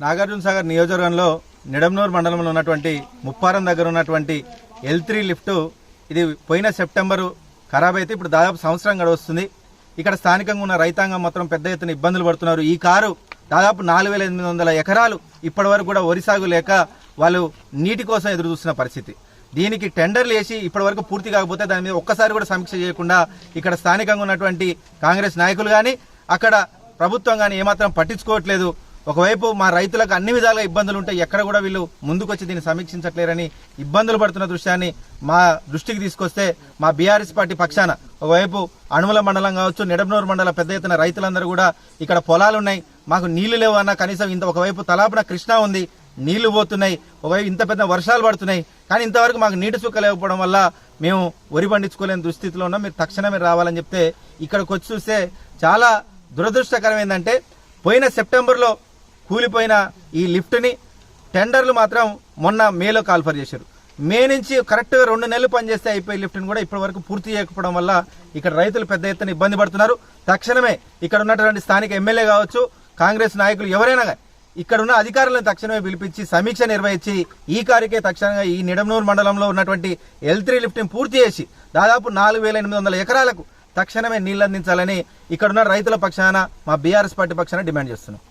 నాగార్జునసాగర్ నియోజకవర్గంలో నిడమనూరు మండలంలో ఉన్నటువంటి ముప్పారం దగ్గర ఉన్నటువంటి L3 లిఫ్ట్ ఇది పోయిన సెప్టెంబరు ఖరాబ్ అయితే ఇప్పుడు దాదాపు సంవత్సరం గడవస్తుంది. ఇక్కడ స్థానికంగా ఉన్న రైతాంగం మాత్రం పెద్ద ఎత్తున ఇబ్బందులు పడుతున్నారు. ఈ కారు దాదాపు 4800 ఎకరాలు ఇప్పటి వరకు కూడా వరి సాగు లేక వాళ్ళు నీటి కోసం ఎదురు చూస్తున్న పరిస్థితి. దీనికి టెండర్లు వేసి ఇప్పటి వరకు పూర్తి కాకపోతే దాని మీద ఒక్కసారి కూడా సమీక్ష చేయకుండా ఇక్కడ స్థానికంగా ఉన్నటువంటి కాంగ్రెస్ నాయకులు కానీ అక్కడ ప్రభుత్వం కానీ ఏమాత్రం పట్టించుకోవట్లేదు. ఒకవైపు మా రైతులకు అన్ని విధాలుగా ఇబ్బందులు ఉంటాయి, ఎక్కడ కూడా వీళ్ళు ముందుకొచ్చి దీన్ని సమీక్షించట్లేరని ఇబ్బందులు పడుతున్న దృశ్యాన్ని మా దృష్టికి తీసుకొస్తే మా బీఆర్ఎస్ పార్టీ పక్షాన ఒకవైపు అనుమల మండలం కావచ్చు, నిడమనూరు మండల పెద్ద ఎత్తున రైతులందరూ కూడా ఇక్కడ పొలాలు ఉన్నాయి, మాకు నీళ్లు లేవు అన్న కనీసం ఇంత ఒకవైపు తలాపున కృష్ణా ఉంది, నీళ్లు పోతున్నాయి, ఒకవైపు ఇంత పెద్ద వర్షాలు పడుతున్నాయి, కానీ ఇంతవరకు మాకు నీటి చుక్క లేకపోవడం వల్ల మేము వరి పండించుకోలేని దుస్థితిలో ఉన్నాం, మీరు తక్షణమే రావాలని చెప్తే ఇక్కడికి వచ్చి చూస్తే చాలా దురదృష్టకరం ఏంటంటే పోయిన సెప్టెంబర్లో కూలిపోయిన ఈ లిఫ్ట్ని టెండర్లు మాత్రం మొన్న మేలో కాల్ఫర్ చేశారు. మే నుంచి కరెక్ట్గా 2 నెలలు పనిచేస్తే అయిపోయి లిఫ్ట్ని కూడా ఇప్పటి వరకు పూర్తి చేయకపోవడం వల్ల ఇక్కడ రైతులు పెద్ద ఎత్తున ఇబ్బంది పడుతున్నారు. తక్షణమే ఇక్కడ ఉన్నటువంటి స్థానిక ఎమ్మెల్యే కావచ్చు, కాంగ్రెస్ నాయకులు ఎవరైనా ఇక్కడ ఉన్న అధికారులను తక్షణమే పిలిపించి సమీక్ష నిర్వహించి ఈ కారికే తక్షణంగా ఈ నిడమనూరు మండలంలో ఉన్నటువంటి L3 లిఫ్ట్ని పూర్తి చేసి దాదాపు 4800 ఎకరాలకు తక్షణమే నీళ్లు అందించాలని ఇక్కడున్న రైతుల పక్షాన మా బీఆర్ఎస్ పార్టీ పక్షాన డిమాండ్ చేస్తున్నాం.